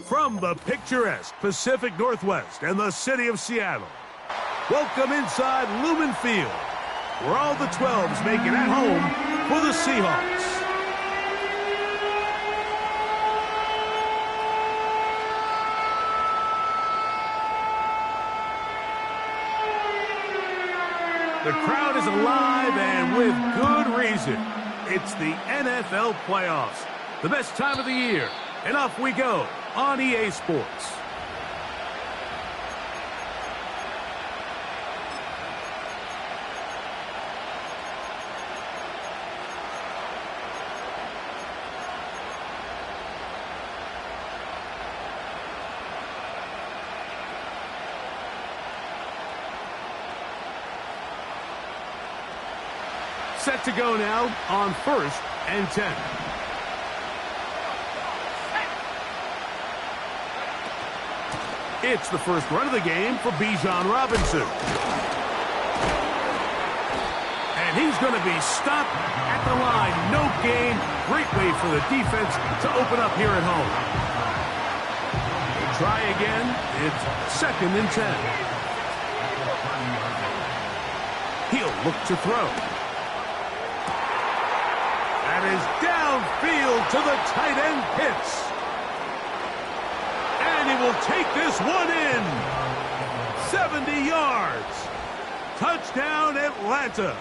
From the picturesque Pacific Northwest and the city of Seattle, welcome inside Lumen Field, where all the 12s make it at home for the Seahawks. The crowd is alive, and with good reason. It's the NFL playoffs, the best time of the year, and off we go on EA Sports. Set to go now on 1st and 10. It's the first run of the game for Bijan Robinson. And he's going to be stopped at the line. No gain. Great way for the defense to open up here at home. We'll try again. It's 2nd and 10. He'll look to throw. That is downfield to the tight end Pitts. And he will take this one in. 70 yards. Touchdown, Atlanta.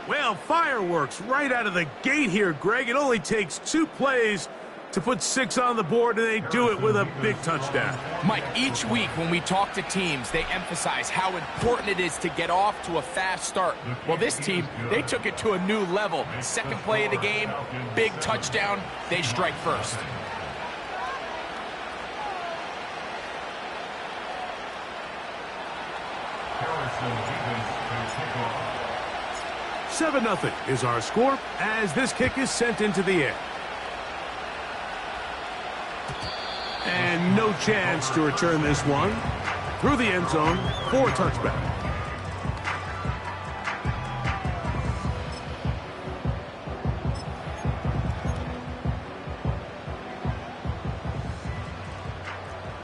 Well, fireworks right out of the gate here, Greg. It only takes 2 plays to put 6 on the board, and they do it with a big touchdown. Mike, each week when we talk to teams, they emphasize how important it is to get off to a fast start. Well, this team, they took it to a new level. 2nd play of the game, big touchdown, they strike first. Seven 0 is our score as this kick is sent into the air. And no chance to return this one through the end zone for a touchback.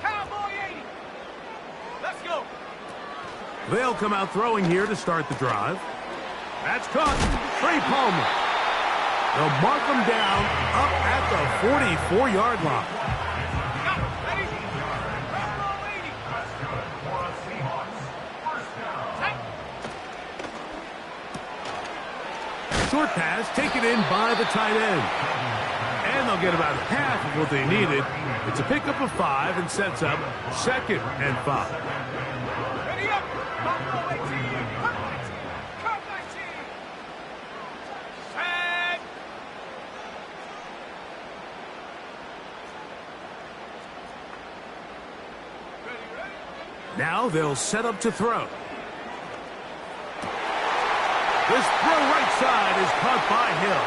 Cowboy 80. Let's go. They'll come out throwing here to start the drive. That's caught. Trey Palmer. They'll mark him down up at the 44-yard line. Short pass taken in by the tight end. And they'll get about half of what they needed. It's a pickup of 5 and sets up 2nd and 5. Ready up. Come 18. Come 19. Set. Now they'll set up to throw. This throw right side is caught by Hill.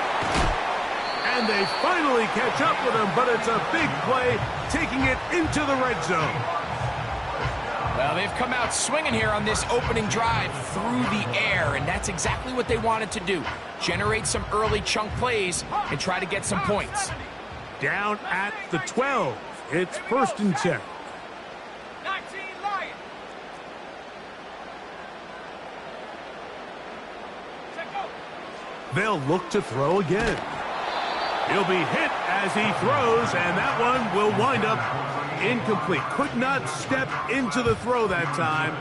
And they finally catch up with him, but it's a big play, taking it into the red zone. Well, they've come out swinging here on this opening drive through the air, and that's exactly what they wanted to do. Generate some early chunk plays and try to get some points. Down at the 12. It's 1st and 10. 19 Lions. They'll look to throw again. He'll be hit as he throws, and that one will wind up incomplete. Could not step into the throw that time.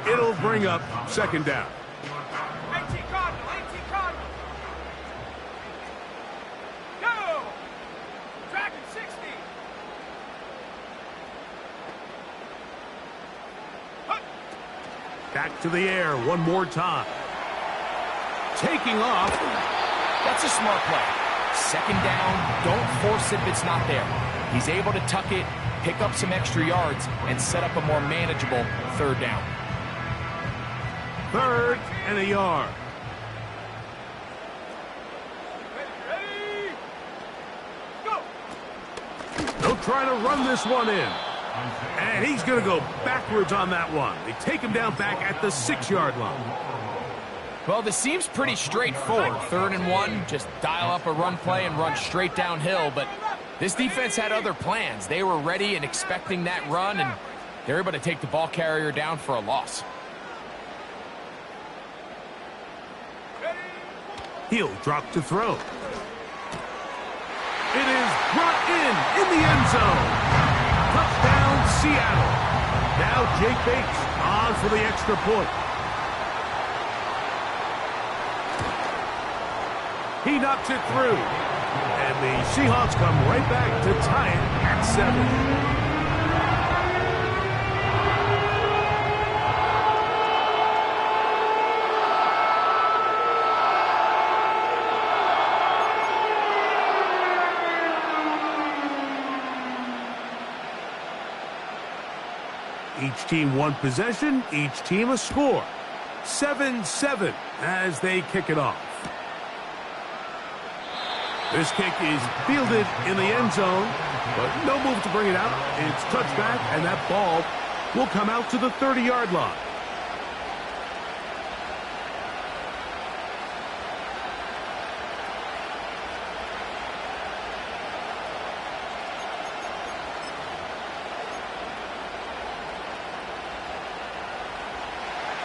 It'll bring up 2nd down. 18 Cardinal. 18 Cardinal. Go. Dragon 60. Back to the air one more time. Taking off. That's a smart play. 2nd down, don't force it if it's not there. He's able to tuck it, pick up some extra yards, and set up a more manageable 3rd down. 3rd and a yard. Ready. Go. try to run this one in. And he's going to go backwards on that one. They take him down back at the 6-yard line. Well, this seems pretty straightforward. 3rd and 1, just dial up a run play and run straight downhill. But this defense had other plans. They were ready and expecting that run, and they're able to take the ball carrier down for a loss. He'll drop to throw. It is brought in the end zone. Touchdown, Seattle. Now Jake Bates on for the extra point. He knocks it through. And the Seahawks come right back to tie it at 7. Each team one possession, each team a score. 7-7 as they kick it off. This kick is fielded in the end zone, but no move to bring it out. It's touchback, and that ball will come out to the 30-yard line.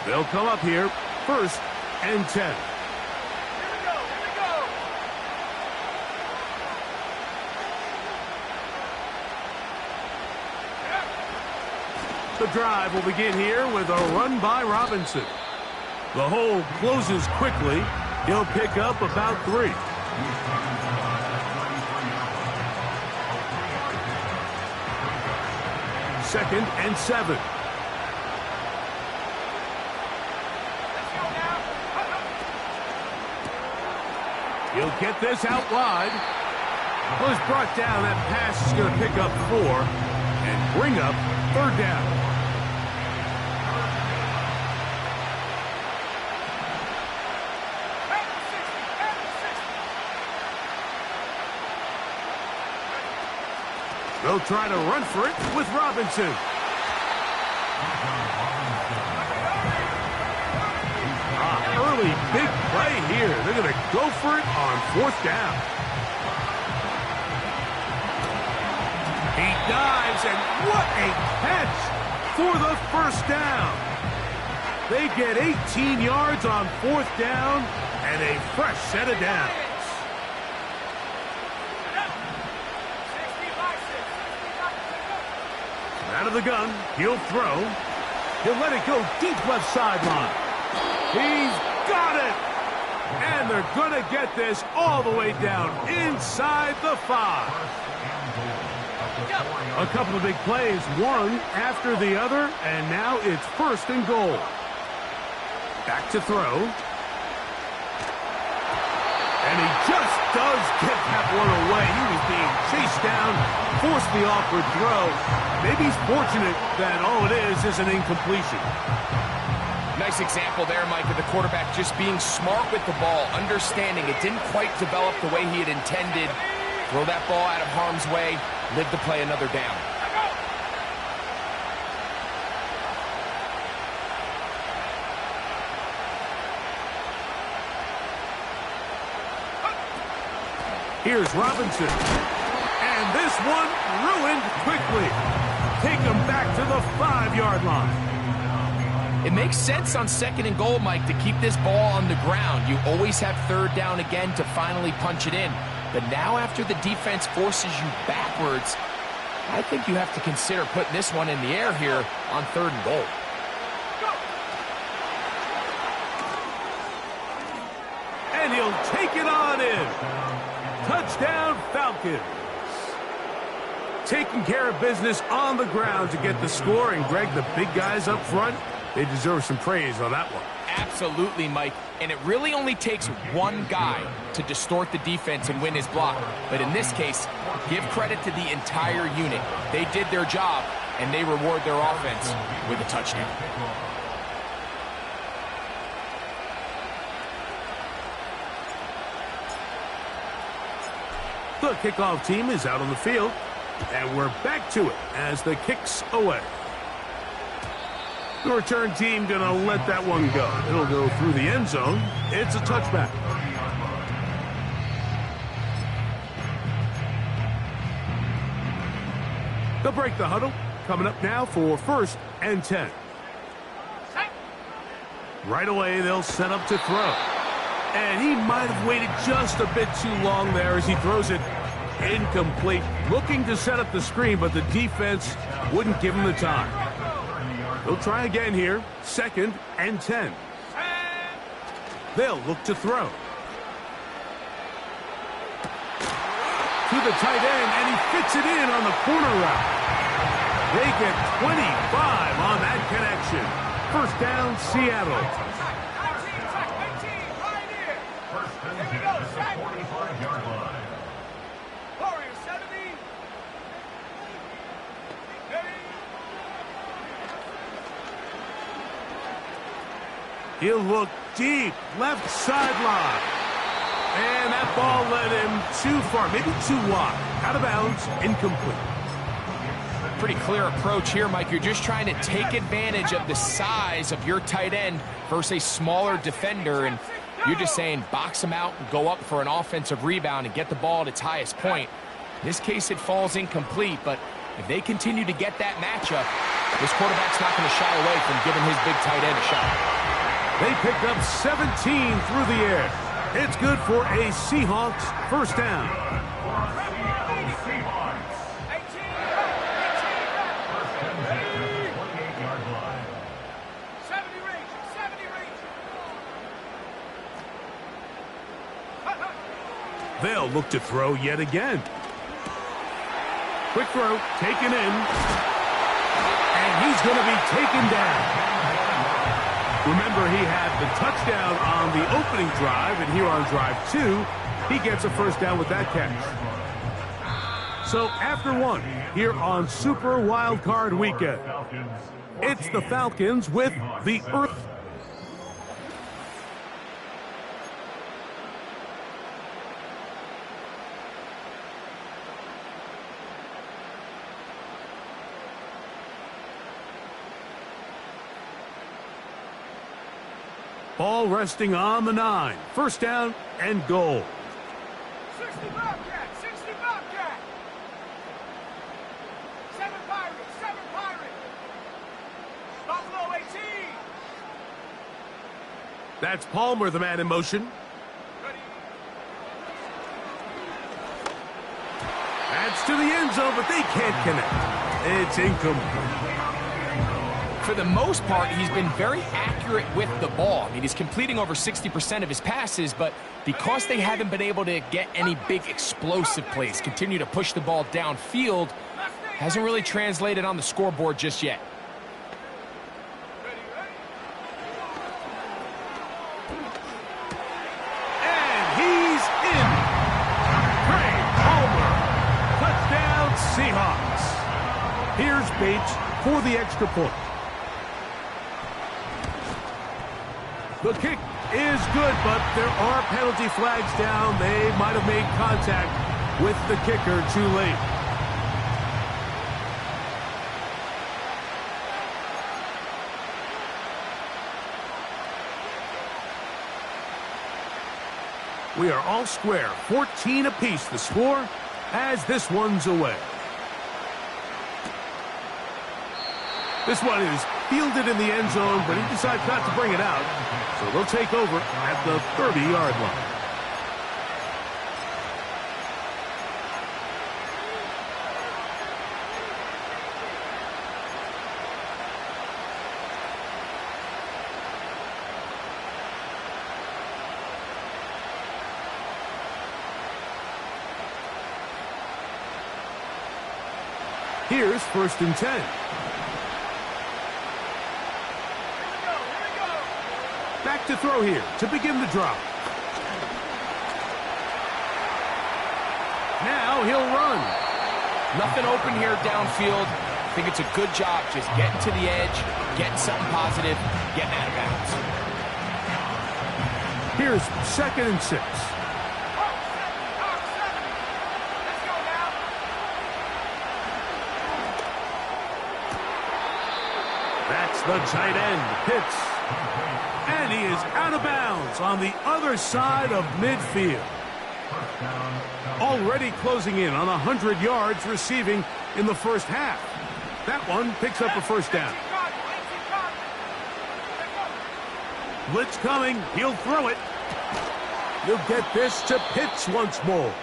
They'll come up here, 1st and 10. Here we go. The drive will begin here with a run by Robinson. The hole closes quickly. He'll pick up about 3. Second and 7. He'll get this out wide. Was brought down. That pass is going to pick up 4 and bring up 3rd down. They'll try to run for it with Robinson. Early big play here. They're going to go for it on 4th down. He dives, and what a catch for the 1st down. They get 18 yards on 4th down and a fresh set of downs. Out of the gun, he'll throw. He'll let it go deep left sideline. He's got it! And they're going to get this all the way down inside the 5. A couple of big plays, one after the other, and now it's 1st and goal. Back to throw. And he just does get that one away. He was being chased down, forced the awkward throw. Maybe he's fortunate that all it is an incompletion. Nice example there, Mike, of the quarterback just being smart with the ball, understanding it didn't quite develop the way he had intended. Throw that ball out of harm's way, live to play another down. Here's Robinson. And this one ruined quickly. Take him back to the 5-yard line. It makes sense on 2nd and goal, Mike, to keep this ball on the ground. You always have 3rd down again to finally punch it in. But now after the defense forces you backwards, I think you have to consider putting this one in the air here on 3rd and goal. And he'll take it on in. Touchdown, Falcons. Taking care of business on the ground to get the score. And, Greg, the big guys up front, they deserve some praise on that one. Absolutely, Mike. And it really only takes one guy to distort the defense and win his block. But in this case, give credit to the entire unit. They did their job, and they reward their offense with a touchdown. The kickoff team is out on the field. And we're back to it as the kick's away. The return team going to let that one go. It'll go through the end zone. It's a touchback. They'll break the huddle. Coming up now for 1st and 10. Right away, they'll set up to throw. And he might have waited just a bit too long there as he throws it incomplete. Looking to set up the screen, but the defense wouldn't give him the time. They'll try again here. 2nd and 10. They'll look to throw. To the tight end, and he fits it in on the corner route. They get 25 on that connection. 1st down, Seattle. He'll look deep, left sideline. And that ball led him too far, maybe too wide. Out of bounds, incomplete. Pretty clear approach here, Mike. You're just trying to take advantage of the size of your tight end versus a smaller defender, and you're just saying box him out and go up for an offensive rebound and get the ball at its highest point. In this case, it falls incomplete, but if they continue to get that matchup, this quarterback's not going to shy away from giving his big tight end a shot. They picked up 17 through the air. It's good for a Seahawks 1st down. They'll look to throw yet again. Quick throw, taken in. And he's going to be taken down. Remember, he had the touchdown on the opening drive, and here on drive 2, he gets a 1st down with that catch. So after 1, here on Super Wildcard Weekend, it's the Falcons with the Earth. Ball resting on the 9. 1st down and goal. 60 Bobcat, 60 Bobcat. 7 Pirates, 7 Pirates. Buffalo 18. That's Palmer, the man in motion. That's to the end zone, but they can't connect. It's incomplete. For the most part, he's been very accurate with the ball. I mean, he's completing over 60% of his passes, but because they haven't been able to get any big explosive plays, continue to push the ball downfield, hasn't really translated on the scoreboard just yet. And he's in. Craig Palmer. Touchdown, Seahawks. Here's Bates for the extra point. The kick is good, but there are penalty flags down. They might have made contact with the kicker too late. We are all square, 14 apiece the score as this one's away. This one is fielded in the end zone, but he decides not to bring it out. So they'll take over at the 30-yard line. Here's 1st and 10. Back to throw here to begin the drop. Now he'll run. Nothing open here downfield. I think it's a good job just getting to the edge, getting something positive, getting out of bounds. Here's 2nd and 6. the tight end, Pitts. And he is out of bounds on the other side of midfield. Already closing in on 100 yards receiving in the first half. That one picks up a first down. Blitz coming. He'll throw it. You'll get this to Pitts once more.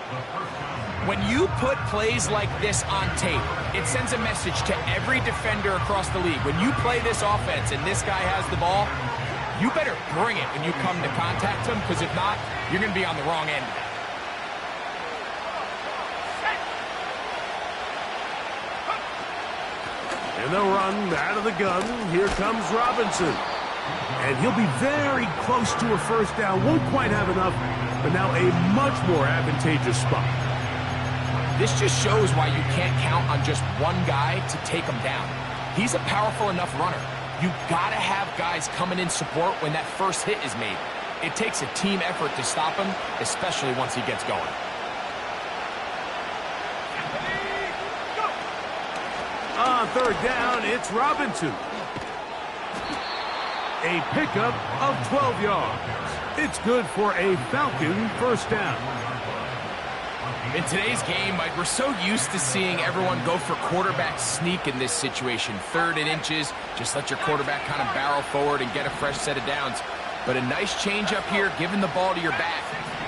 When you put plays like this on tape, it sends a message to every defender across the league. When you play this offense and this guy has the ball, you better bring it when you come to contact him, because if not, you're going to be on the wrong end of it. And they'll run out of the gun. Here comes Robinson. And he'll be very close to a first down. Won't quite have enough, but now a much more advantageous spot. This just shows why you can't count on just one guy to take him down. He's a powerful enough runner. You gotta have guys coming in support when that first hit is made. It takes a team effort to stop him, especially once he gets going. On third down, it's Robinson. A pickup of 12 yards. It's good for a Falcon first down. In today's game, Mike, we're so used to seeing everyone go for quarterback sneak in this situation. 3rd and inches, just let your quarterback kind of barrel forward and get a fresh set of downs. But a nice change up here, giving the ball to your back.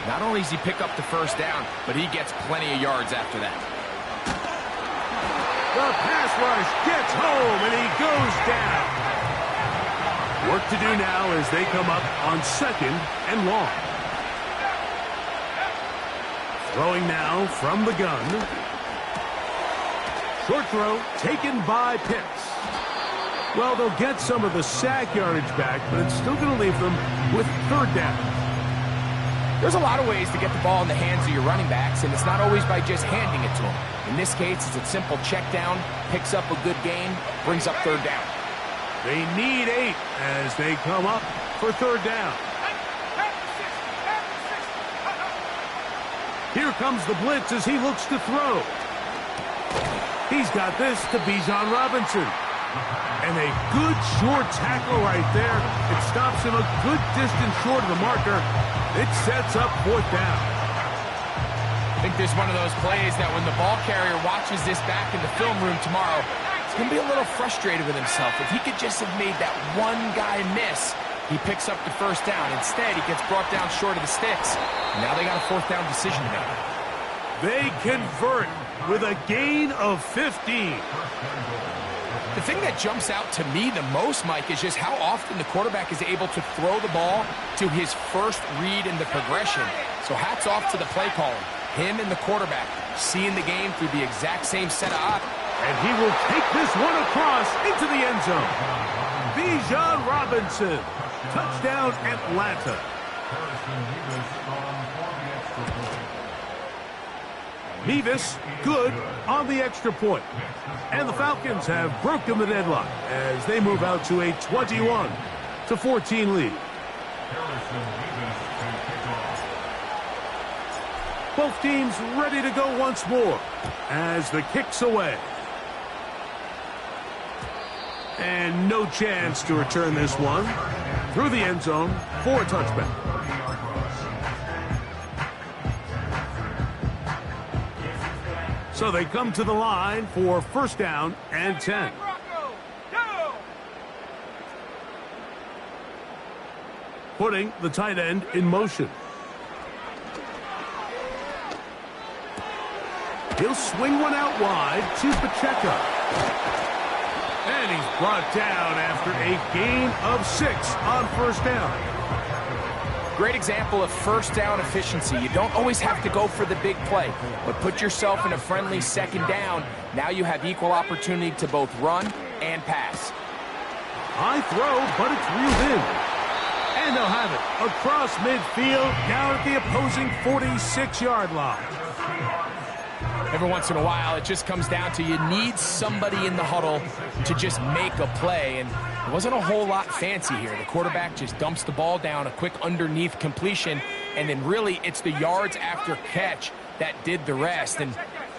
Not only does he pick up the first down, but he gets plenty of yards after that. The pass rush gets home, and he goes down. Work to do now as they come up on 2nd and long. Throwing now from the gun. Short throw taken by Pitts. Well, they'll get some of the sack yardage back, but it's still going to leave them with 3rd down. There's a lot of ways to get the ball in the hands of your running backs, and it's not always by just handing it to them. In this case, it's a simple check down, picks up a good gain, brings up 3rd down. They need 8 as they come up for 3rd down. Here comes the blitz as he looks to throw. He's got this to Bijan Robinson. And a good short tackle right there. It stops him a good distance short of the marker. It sets up 4th down. I think this is one of those plays that when the ball carrier watches this back in the film room tomorrow, he's going to be a little frustrated with himself. If he could just have made that one guy miss, he picks up the first down. Instead, he gets brought down short of the sticks. And now they got a 4th down decision to make. They convert with a gain of 15. The thing that jumps out to me the most, Mike, is just how often the quarterback is able to throw the ball to his first read in the progression. So hats off to the play caller. Him and the quarterback seeing the game through the exact same set of eyes. And he will take this one across into the end zone. Bijan Robinson. Touchdown, Atlanta. Mevis, good on the extra point. And the Falcons have broken the deadlock as they move out to a 21-14 lead. Both teams ready to go once more as the kick's away. And no chance to return this one through the end zone for a touchback. So they come to the line for 1st down and 10. Putting the tight end in motion. He'll swing one out wide to Pacheco. And he's brought down after a gain of 6 on 1st down. Great example of first down efficiency. You don't always have to go for the big play, but put yourself in a friendly 2nd down. Now you have equal opportunity to both run and pass. High throw, but it's reeled in. And they'll have it across midfield, down at the opposing 46-yard line. Every once in a while, it just comes down to you need somebody in the huddle to just make a play, and it wasn't a whole lot fancy here. The quarterback just dumps the ball down, a quick underneath completion, and then really it's the yards after catch that did the rest. And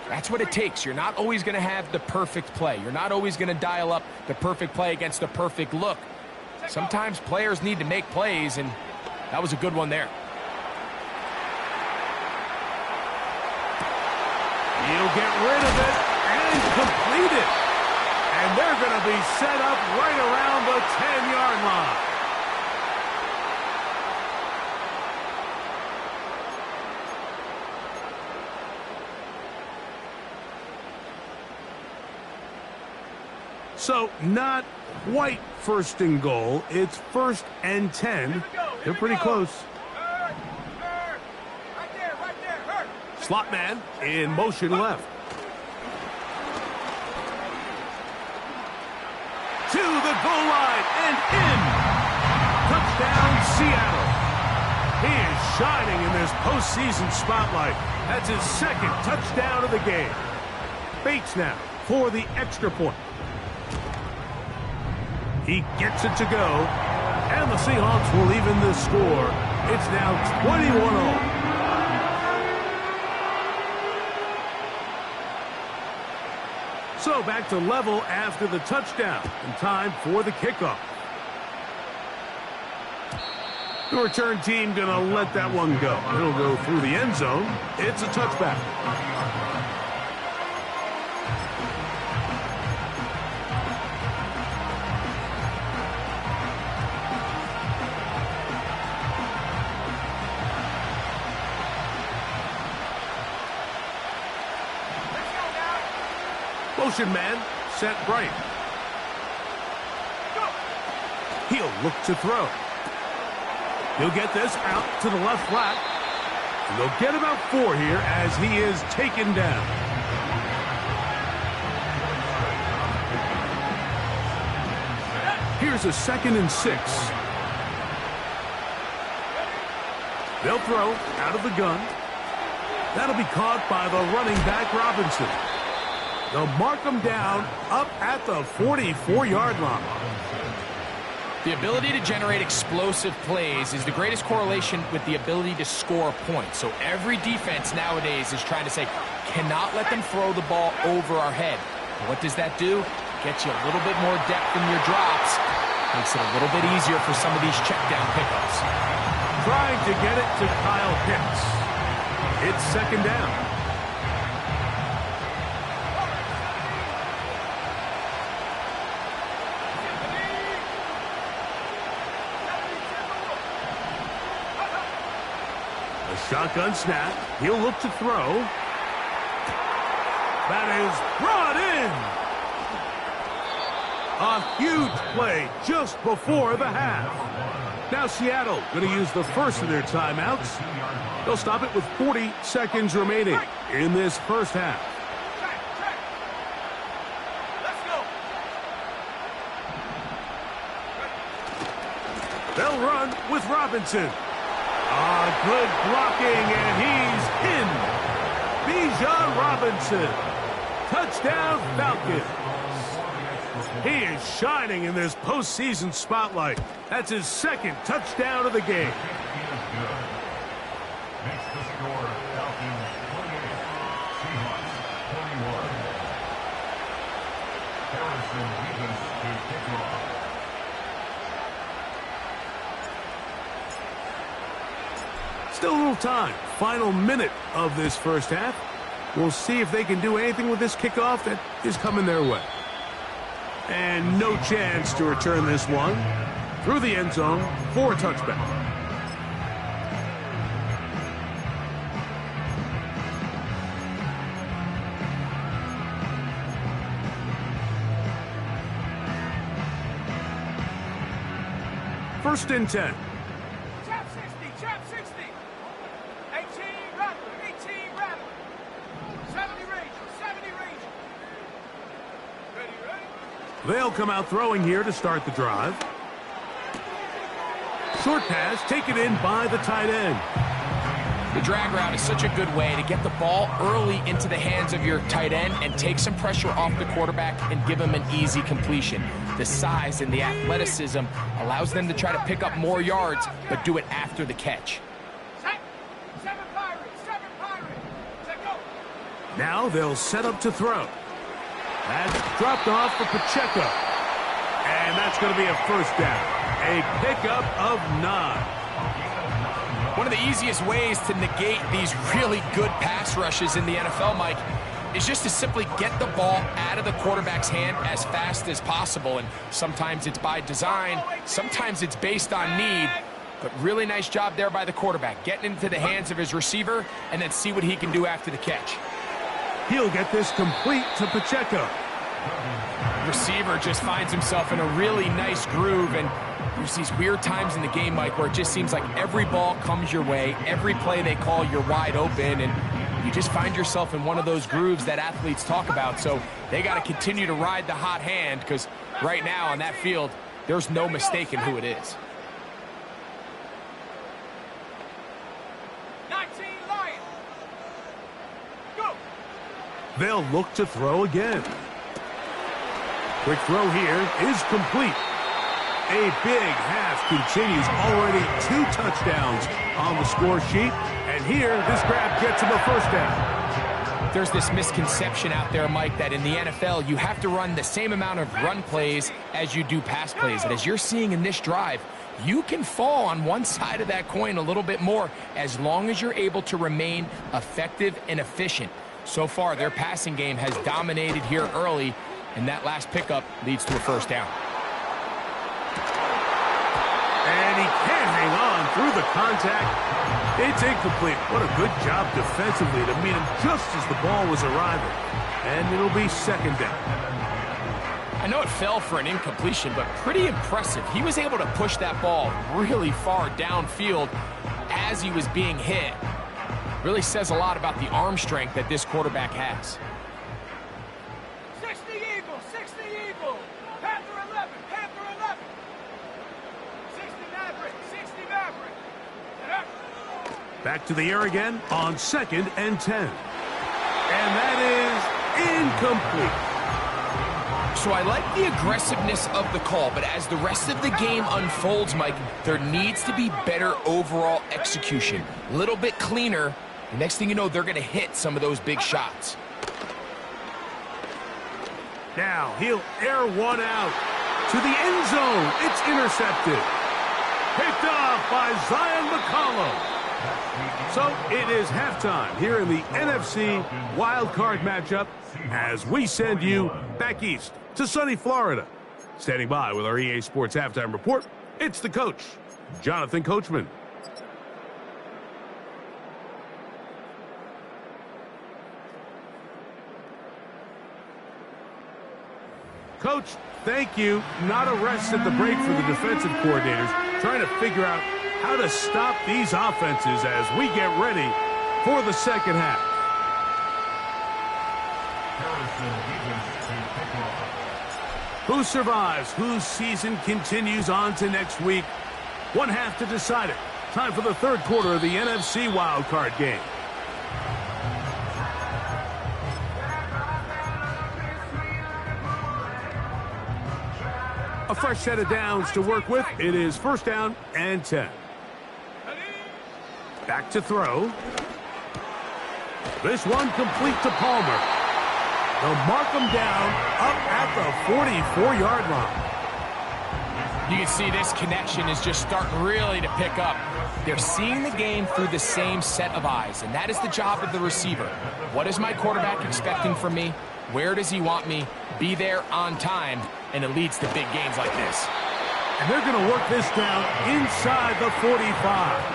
That's what it takes. You're not always going to have the perfect play. You're not always going to dial up the perfect play against the perfect look. Sometimes players need to make plays, and that was a good one there. He'll get rid of it and complete it. And they're going to be set up right around the 10-yard line. So, not quite first and goal. It's 1st and 10. They're pretty close. Slot man in motion left. To the goal line and in. Touchdown, Seattle. He is shining in this postseason spotlight. That's his 2nd touchdown of the game. Bates now for the extra point. He gets it to go, and the Seahawks will even the score. It's now 21-all. So back to level after the touchdown, and time for the kickoff. The return team going to let that one go. It'll go through the end zone. It's a touchback. Motion man set right. He'll look to throw. He'll get this out to the left flat. And they'll get about 4 here as he is taken down. Here's a 2nd and 6. They'll throw out of the gun. That'll be caught by the running back Robinson. They'll mark him down up at the 44-yard line. The ability to generate explosive plays is the greatest correlation with the ability to score points. So every defense nowadays is trying to say, cannot let them throw the ball over our head. What does that do? Gets you a little bit more depth in your drops. Makes it a little bit easier for some of these check down pickups. Trying to get it to Kyle Pitts. It's 2nd down. Shotgun snap. He'll look to throw. That is brought in. A huge play just before the half. Now Seattle going to use the first of their timeouts. They'll stop it with 40 seconds remaining in this first half. They'll run with Robinson. Good blocking, and he's in. Bijan Robinson. Touchdown, Falcons. He is shining in this postseason spotlight. That's his 2nd touchdown of the game. Makes the score Falcons 28, Seahawks 21. Harrison Davis to kick off. Still a little time. Final minute of this first half. We'll see if they can do anything with this kickoff that is coming their way. And no chance to return this one through the end zone for a touchback. First and 10. Chap 60, chap 60. 18 Rattler, 18 Rattler. 70 Ranger, 70 Ranger. Ready? They'll come out throwing here to start the drive. Short pass taken in by the tight end. The drag route is such a good way to get the ball early into the hands of your tight end and take some pressure off the quarterback and give him an easy completion. The size and the athleticism allows them to try to pick up more yards, but do it after the catch. Set. 7 Pirates, 7 Pirates. Let go. Now they'll set up to throw. That's dropped off for Pacheco. And that's going to be a first down. A pickup of 9. One of the easiest ways to negate these really good pass rushes in the NFL, Mike, is just to simply get the ball out of the quarterback's hand as fast as possible. And sometimes it's by design, sometimes it's based on need. But really nice job there by the quarterback, getting into the hands of his receiver and then see what he can do after the catch. He'll get this complete to Pacheco. Receiver just finds himself in a really nice groove, and there's these weird times in the game, Mike, where it just seems like every ball comes your way, every play they call, you're wide open, and you just find yourself in one of those grooves that athletes talk about. So they got to continue to ride the hot hand, because right now on that field, there's no mistaking who it is. 19 Lions. Go. They'll look to throw again. Quick throw here is complete. A big half continues. Already 2 touchdowns on the score sheet. And here, this grab gets him a first down. There's this misconception out there, Mike, that in the NFL, you have to run the same amount of run plays as you do pass plays. And as you're seeing in this drive, you can fall on one side of that coin a little bit more as long as you're able to remain effective and efficient. So far, their passing game has dominated here early, and that last pickup leads to a first down. And he can't hang on through the contact. It's incomplete. What a good job defensively to meet him just as the ball was arriving. And it'll be second down. I know it fell for an incompletion, but pretty impressive. He was able to push that ball really far downfield as he was being hit. Really says a lot about the arm strength that this quarterback has. 60 Eagles, 60 Eagles. Panther 11, Panther 11. 60 Maverick, 60 Maverick. And up. Back to the air again on 2nd and 10. And that is incomplete. So I like the aggressiveness of the call, but as the rest of the game unfolds, Mike, there needs to be better overall execution. A little bit cleaner. The next thing you know, they're going to hit some of those big shots. Now he'll air one out to the end zone. It's intercepted. Picked off by Zion McCollum. So it is halftime here in the NFC Wildcard matchup as we send you back east to sunny Florida. Standing by with our EA Sports Halftime Report, it's the coach, Jonathan Coachman. Coach, thank you. Not a rest at the break for the defensive coordinators, trying to figure out how to stop these offenses as we get ready for the second half. Who survives? Whose season continues on to next week? One half to decide it. Time for the third quarter of the NFC Wildcard game. A fresh set of downs to work with. It is first down and 10. Back to throw. This one complete to Palmer. They'll mark him down up at the 44-yard line. You can see this connection is just starting really to pick up. They're seeing the game through the same set of eyes, and that is the job of the receiver. What is my quarterback expecting from me? Where does he want me? Be there on time, and it leads to big gains like this. And they're going to work this down inside the 45.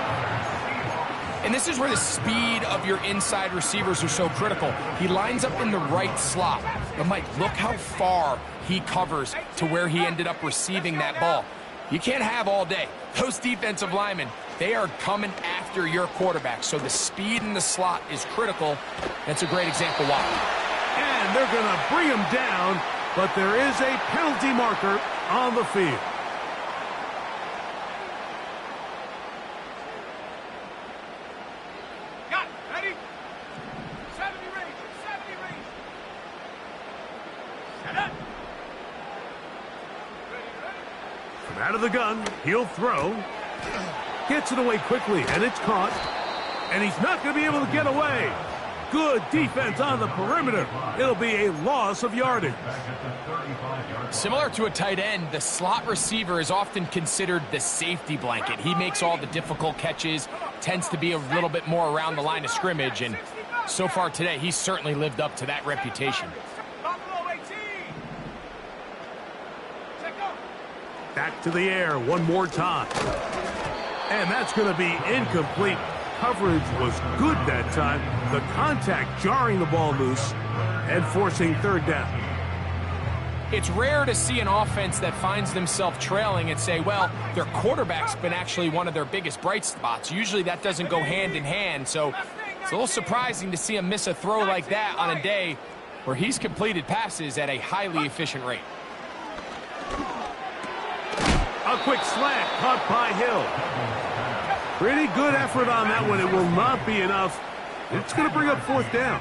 And this is where the speed of your inside receivers are so critical. He lines up in the right slot. But, Mike, look how far he covers to where he ended up receiving that ball. You can't have all day. Those defensive linemen, they are coming after your quarterback. So the speed in the slot is critical. That's a great example why. And they're going to bring him down, but there is a penalty marker on the field. Got it. Ready? 70 Rangers, 70 Rangers. Set up. Ready. From out of the gun, he'll throw. Gets it away quickly, and it's caught. And he's not going to be able to get away. Good defense on the perimeter. It'll be a loss of yardage. Similar to a tight end, the slot receiver is often considered the safety blanket. He makes all the difficult catches, tends to be a little bit more around the line of scrimmage, and so far today, he's certainly lived up to that reputation. Back to the air one more time. And that's going to be incomplete. Coverage was good that time. The contact jarring the ball loose and forcing third down. It's rare to see an offense that finds themselves trailing and say, well, their quarterback's been actually one of their biggest bright spots. Usually that doesn't go hand in hand, so it's a little surprising to see him miss a throw like that on a day where he's completed passes at a highly efficient rate. A quick slant caught by Hill. Pretty good effort on that one. It will not be enough. It's going to bring up fourth down.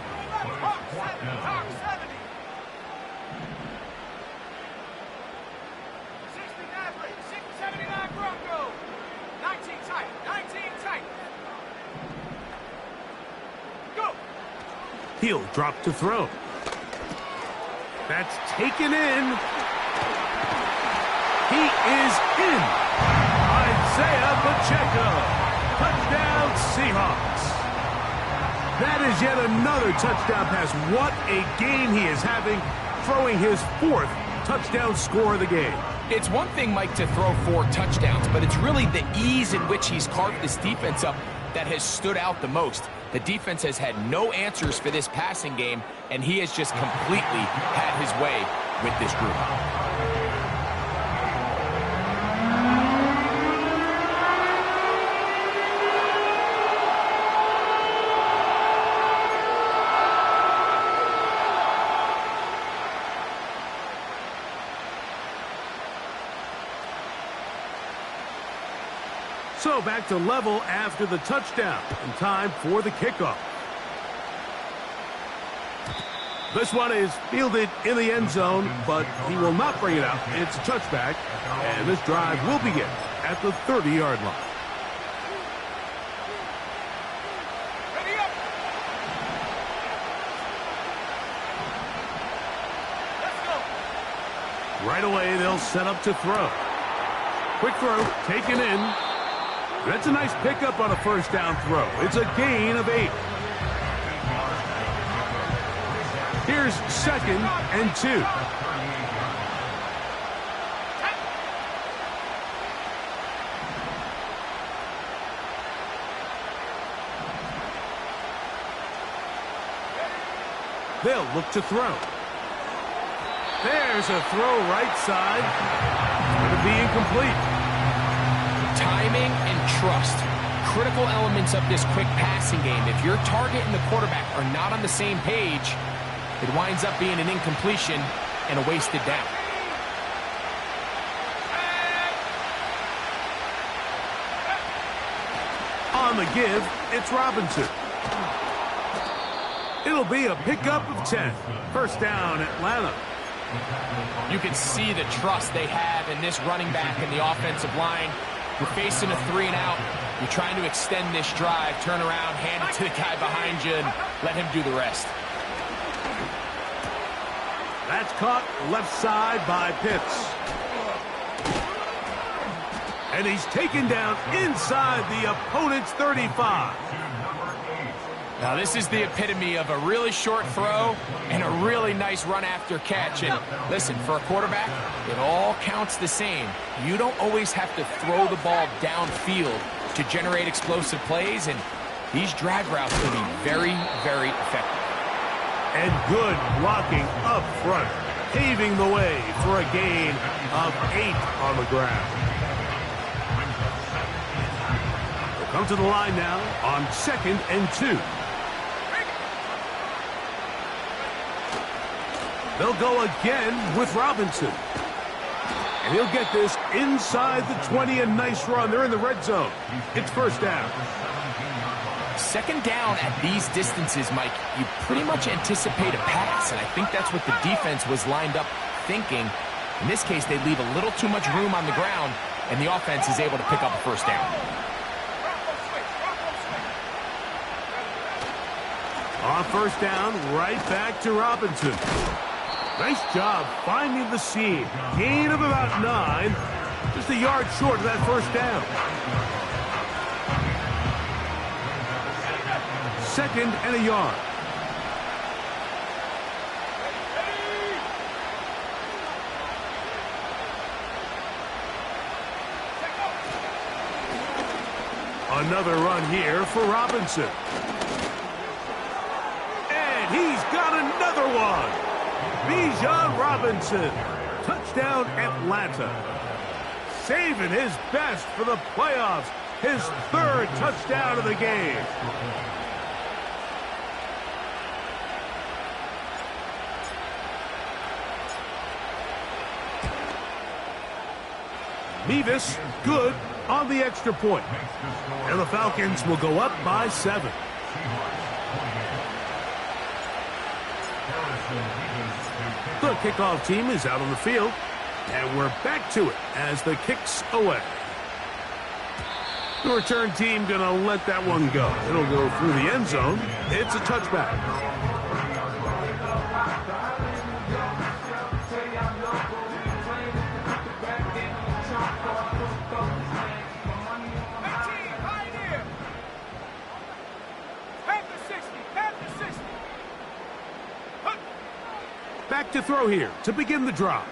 He'll drop to throw. That's taken in. He is in. Isaiah Pacheco. Touchdown, Seahawks. That is yet another touchdown pass. What a game he is having, throwing his fourth touchdown score of the game. It's one thing, Mike, to throw 4 touchdowns, but it's really the ease in which he's carved this defense up that has stood out the most. The defense has had no answers for this passing game, and he has just completely had his way with this group. So back to level after the touchdown, and time for the kickoff. This one is fielded in the end zone, but he will not bring it out. It's a touchback, and this drive will begin at the 30-yard line. Right away, they'll set up to throw. Quick throw, taken in. That's a nice pickup on a first down throw. It's a gain of 8. Here's 2nd and 2. They'll look to throw. There's a throw right side. It's going to be incomplete. Timing and trust, critical elements of this quick passing game. If your target and the quarterback are not on the same page, it winds up being an incompletion and a wasted down. On the give, it's Robinson. It'll be a pickup of 10. First down, Atlanta. You can see the trust they have in this running back and the offensive line. You're facing a 3-and-out. You're trying to extend this drive, turn around, hand it to the guy behind you, and let him do the rest. That's caught left side by Pitts. And he's taken down inside the opponent's 35. Now, this is the epitome of a really short throw and a really nice run after catch. And listen, for a quarterback, it all counts the same. You don't always have to throw the ball downfield to generate explosive plays, and these drag routes can be very, very effective. And good blocking up front, paving the way for a gain of 8 on the ground. We'll come to the line now on 2nd and 2. They'll go again with Robinson. And he'll get this inside the 20, a nice run. They're in the red zone. It's first down. Second down at these distances, Mike, you pretty much anticipate a pass, and I think that's what the defense was lined up thinking. In this case, they leave a little too much room on the ground, and the offense is able to pick up a first down. On first down, right back to Robinson. Nice job finding the seam. Gain of about 9. Just a yard short of that first down. Second and a yard. Another run here for Robinson. And he's got another one. Bijan Robinson. Touchdown Atlanta. Saving his best for the playoffs. His third touchdown of the game. Mevis, good on the extra point. And the Falcons will go up by 7. The kickoff team is out on the field. And we're back to it as the kick's away. The return team going to let that one go. It'll go through the end zone. It's a touchback. Back to throw here to begin the drive.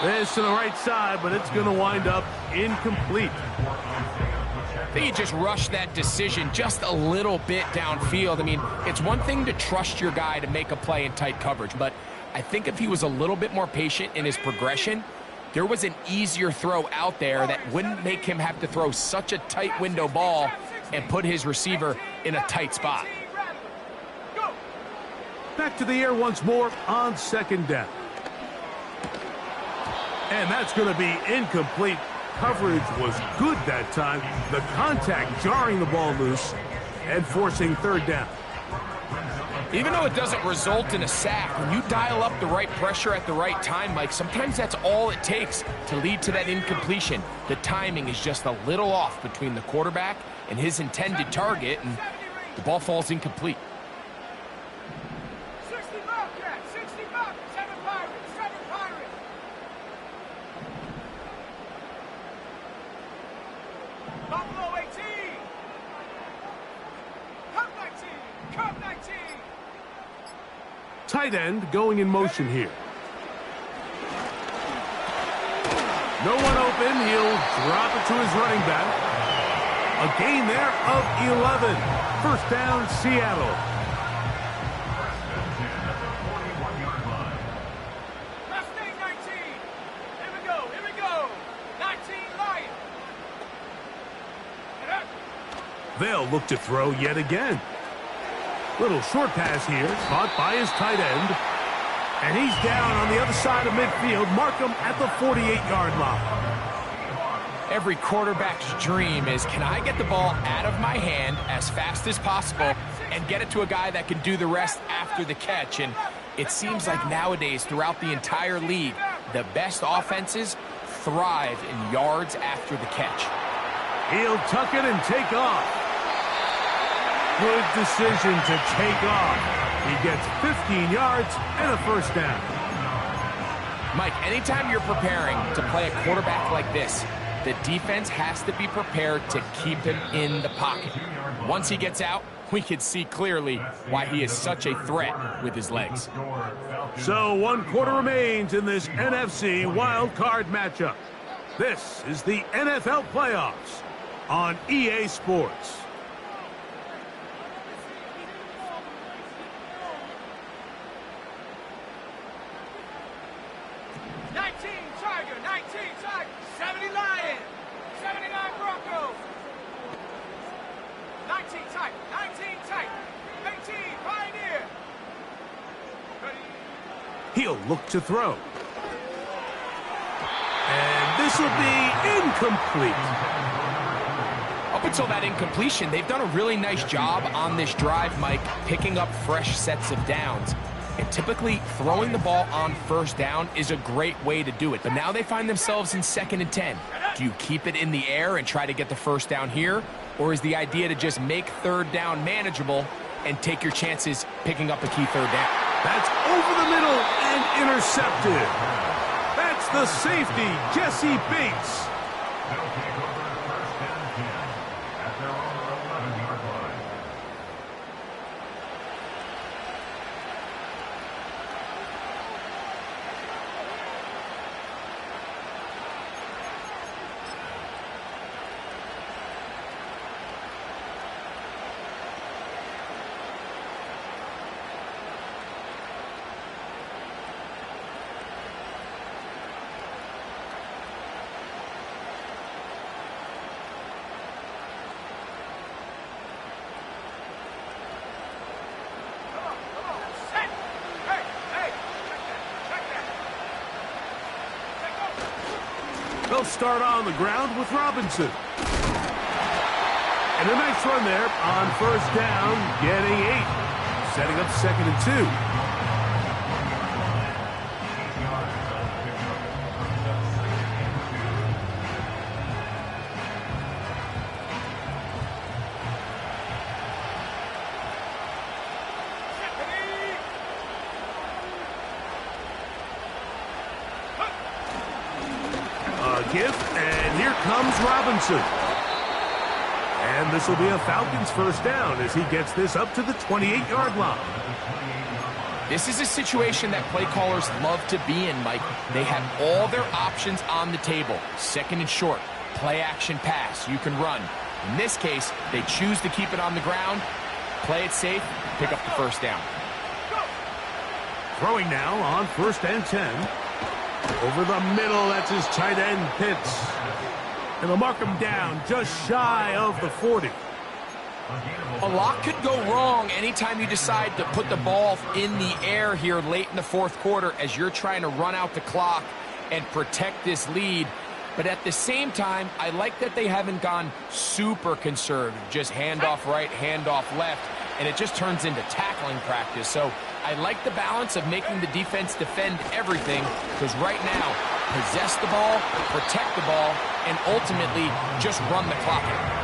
This to the right side, but it's going to wind up incomplete. I think he just rushed that decision just a little bit downfield. I mean, it's one thing to trust your guy to make a play in tight coverage, but I think if he was a little bit more patient in his progression, there was an easier throw out there that wouldn't make him have to throw such a tight window ball and put his receiver in a tight spot. Back to the air once more on second down. And that's going to be incomplete. Coverage was good that time. The contact jarring the ball loose and forcing third down. Even though it doesn't result in a sack, when you dial up the right pressure at the right time, Mike, sometimes that's all it takes to lead to that incompletion. The timing is just a little off between the quarterback and his intended target, and the ball falls incomplete. 60 Bobcats, 60 Bobcats, 7 Pirates, 7 Pirates. Buffalo 18. Cup 19. Cup 19. Tight end going in motion here. No one open. He'll drop it to his running back. A gain there of 11. First down, Seattle. Mustang 19. Here we go. Here we go. 19 Lions. Get up. They'll look to throw yet again. Little short pass here, caught by his tight end. And he's down on the other side of midfield. Mark him at the 48-yard line. Every quarterback's dream is, can I get the ball out of my hand as fast as possible and get it to a guy that can do the rest after the catch? And it seems like nowadays, throughout the entire league, the best offenses thrive in yards after the catch. He'll tuck it and take off. Good decision to take off. He gets 15 yards and a first down. Mike, anytime you're preparing to play a quarterback like this, the defense has to be prepared to keep him in the pocket. Once he gets out, we can see clearly why he is such a threat with his legs. So 1 quarter remains in this NFC Wildcard matchup. This is the NFL playoffs on EA Sports. Tiger, 19 Tiger, 70 Lions, 79 Broncos, 19 Tiger, 19 Tiger, 18 Pioneer. He'll look to throw. And this will be incomplete. Up until that incompletion, they've done a really nice job on this drive, Mike, picking up fresh sets of downs. And typically, throwing the ball on first down is a great way to do it. But now they find themselves in 2nd and 10. Do you keep it in the air and try to get the first down here? Or is the idea to just make 3rd down manageable and take your chances picking up a key 3rd down? That's over the middle and intercepted. That's the safety, Jesse Bates. They'll take over 1st and 10 at their own 11-yard line. They'll start on the ground with Robinson. And a nice run there on 1st down, getting 8. Setting up 2nd and 2. Give, and here comes Robinson. And this will be a Falcons 1st down as he gets this up to the 28-yard line. This is a situation that play callers love to be in, Mike. They have all their options on the table. 2nd and short, play action pass, you can run. In this case, they choose to keep it on the ground, play it safe, pick up the 1st down. Throwing now on 1st and 10. Over the middle, that's his tight end, Pitts. And they'll mark him down just shy of the 40. A lot could go wrong anytime you decide to put the ball in the air here late in the 4th quarter as you're trying to run out the clock and protect this lead. But at the same time, I like that they haven't gone super conservative, just handoff right, handoff left, and it just turns into tackling practice. So I like the balance of making the defense defend everything, because right now, possess the ball, protect the ball, and ultimately just run the clock out.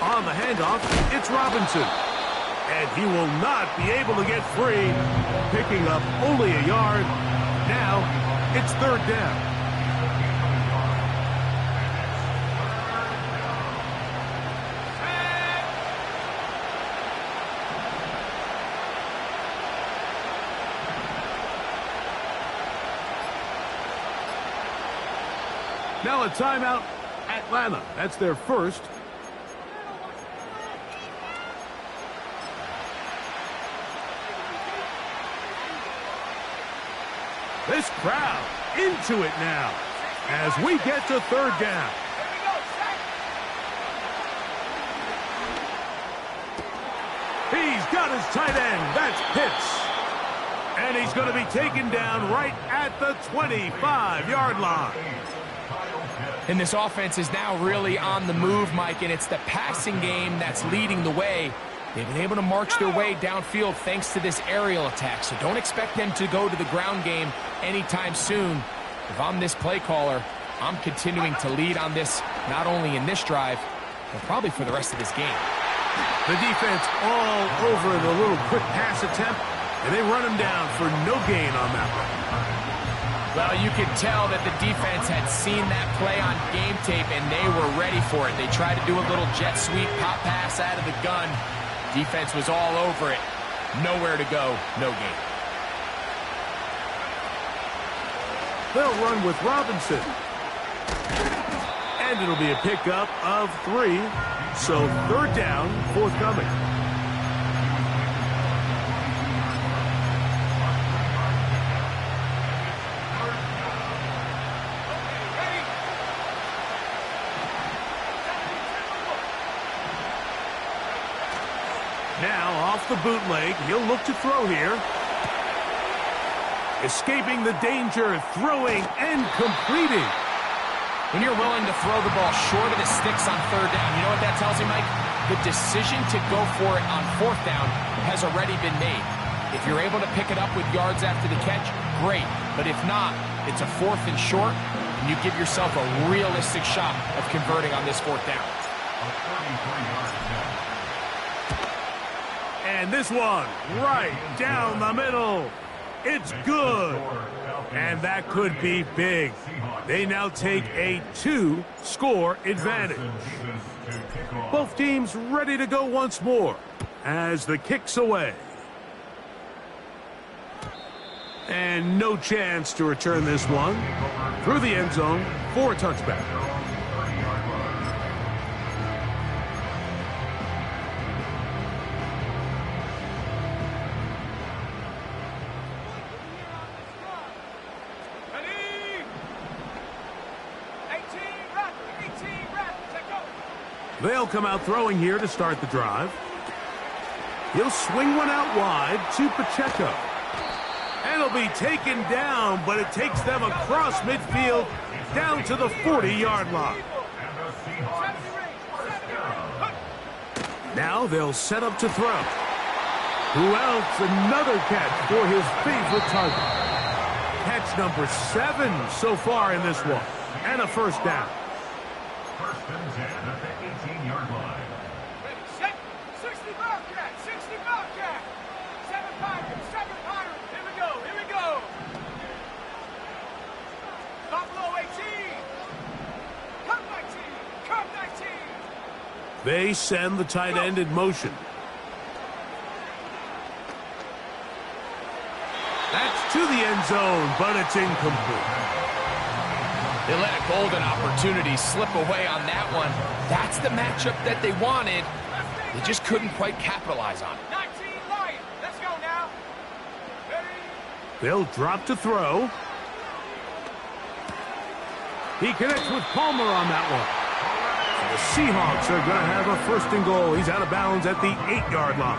On the handoff, it's Robinson. And he will not be able to get free, picking up only a yard. Now, it's 3rd down. Now a timeout, Atlanta. That's their first. This crowd into it now as we get to 3rd down. He's got his tight end. That's Pitts. And he's going to be taken down right at the 25-yard line. And this offense is now really on the move, Mike, and it's the passing game that's leading the way. They've been able to march their way downfield thanks to this aerial attack, so don't expect them to go to the ground game anytime soon. If I'm this play caller, I'm continuing to lead on this, not only in this drive, but probably for the rest of this game. The defense all over the little quick pass attempt, and they run him down for no gain on that one. Well, you could tell that the defense had seen that play on game tape, and they were ready for it. They tried to do a little jet sweep pop pass out of the gun. Defense was all over it. Nowhere to go, no gain. They'll run with Robinson. And it'll be a pickup of 3. So 3rd down, forthcoming. Now off the bootleg, he'll look to throw here. Escaping the danger, throwing, and completing. When you're willing to throw the ball short of the sticks on third down, you know what that tells you, Mike? The decision to go for it on fourth down has already been made. If you're able to pick it up with yards after the catch, great. But if not, it's a fourth and short, and you give yourself a realistic shot of converting on this fourth down. And this one, right down the middle. It's good. And that could be big. They now take a 2-score advantage. Both teams ready to go once more as the kick's away. And no chance to return this one through the end zone for a touchback. They'll come out throwing here to start the drive. He'll swing one out wide to Pacheco. And it'll be taken down, but it takes them across midfield down to the 40-yard line. Now they'll set up to throw. Who else? Another catch for his favorite target. Catch number 7 so far in this one. And a first down. First and 10 at the 18-yard line. Ready, set, 60 Wildcard, 60 Wildcard. 7 Pirates, 7 Pirates. Here we go. Buffalo 18. Come 19. They send the tight end in motion. That's to the end zone, but it's incomplete. They let a golden opportunity slip away on that one. That's the matchup that they wanted. They just couldn't quite capitalize on it. 19 Lion. Let's go now. Ready? They'll drop to throw. He connects with Palmer on that one. And the Seahawks are going to have a first and goal. He's out of bounds at the 8-yard line.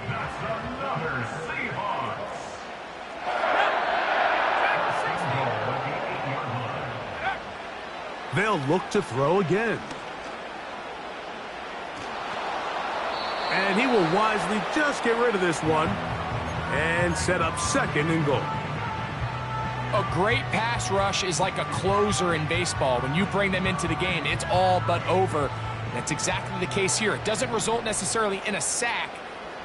That's another Seahawks. They'll look to throw again. And he will wisely just get rid of this one and set up second and goal. A great pass rush is like a closer in baseball. When you bring them into the game, it's all but over. That's exactly the case here. It doesn't result necessarily in a sack,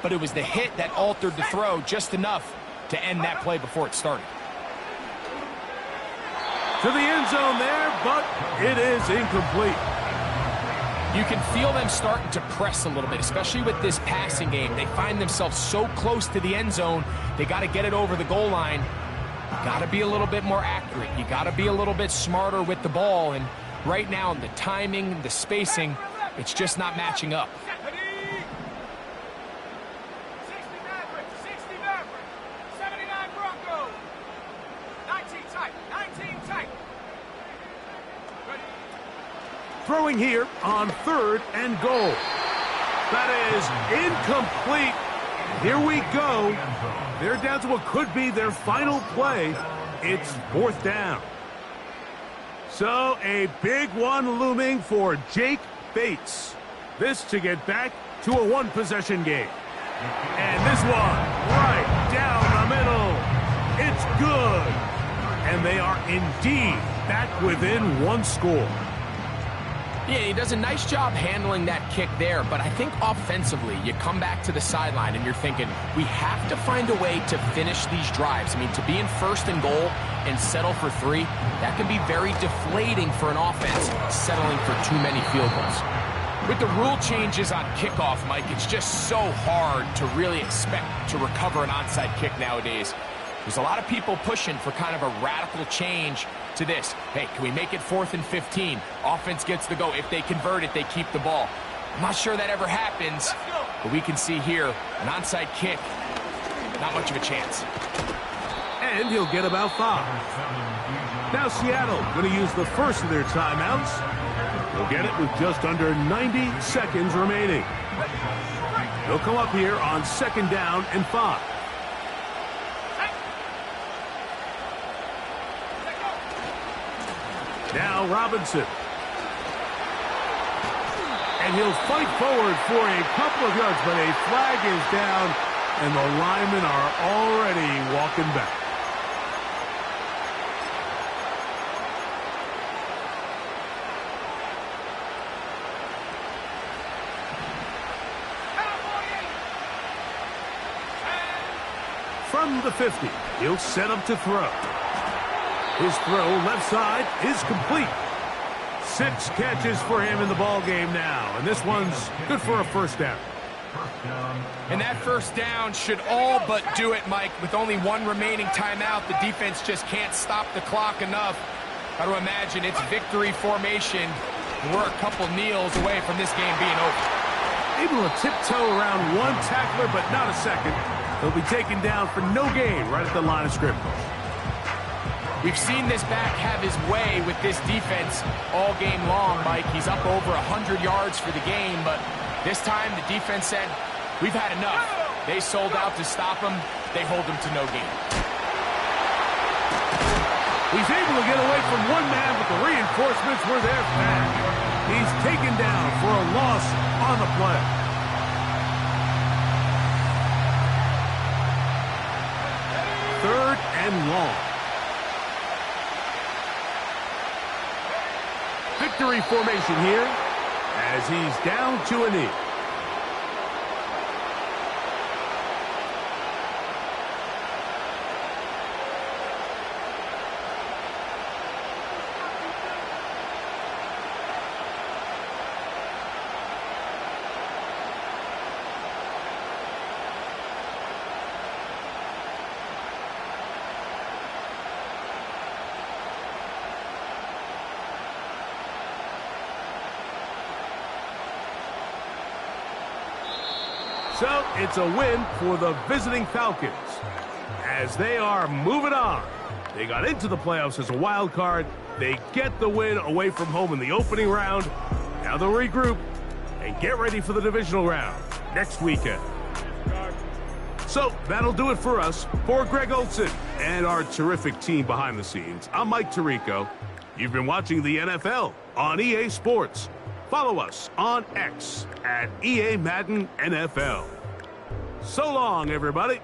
but it was the hit that altered the throw just enough to end that play before it started. To the end zone there, but it is incomplete. You can feel them starting to press a little bit, especially with this passing game. They find themselves so close to the end zone, they got to get it over the goal line. You got to be a little bit more accurate. You got to be a little bit smarter with the ball. And right now, the timing, the spacing, it's just not matching up. 79 Broncos. 19 tight. Ready? Throwing here on third and goal. That is incomplete. Here we go. They're down to what could be their final play. It's fourth down. So a big one looming for Jake Bates. This to get back to a one-possession game. And this one right down the middle. It's good. And they are indeed back within one score. Yeah, he does a nice job handling that kick there, but I think offensively, you come back to the sideline and you're thinking, we have to find a way to finish these drives. I mean, to be in first and goal and settle for 3, that can be very deflating for an offense, settling for too many field goals. With the rule changes on kickoff, Mike, it's just so hard to really expect to recover an onside kick nowadays. There's a lot of people pushing for kind of a radical change to this. Hey, can we make it 4th and 15? Offense gets the go. If they convert it, they keep the ball. I'm not sure that ever happens, but we can see here an onside kick, not much of a chance. And he'll get about 5. Now Seattle going to use the first of their timeouts. They'll get it with just under 90 seconds remaining. They'll come up here on 2nd down and 5. Now Robinson. And he'll fight forward for a couple of yards, but a flag is down, and the linemen are already walking back. From the 50, he'll set up to throw. His throw left side is complete. 6 catches for him in the ball game now, and this one's good for a first down. And that first down should all but do it, Mike. With only 1 remaining timeout, the defense just can't stop the clock enough. Got to imagine it's victory formation. We're a couple kneels away from this game being over. Able to tiptoe around 1 tackler, but not a second. He'll be taken down for no gain right at the line of scrimmage. We've seen this back have his way with this defense all game long, Mike. He's up over 100 yards for the game, but this time the defense said, we've had enough. They sold out to stop him. They hold him to no gain. He's able to get away from 1 man, but the reinforcements were there fast. He's taken down for a loss on the play. Third and long. Victory formation here as he's down to a knee. So it's a win for the visiting Falcons as they are moving on. They got into the playoffs as a wild card. They get the win away from home in the opening round. Now they'll regroup and get ready for the divisional round next weekend. So that'll do it for us. For Greg Olson and our terrific team behind the scenes, I'm Mike Tirico. You've been watching the NFL on EA Sports. Follow us on X at EA Madden NFL. So long, everybody.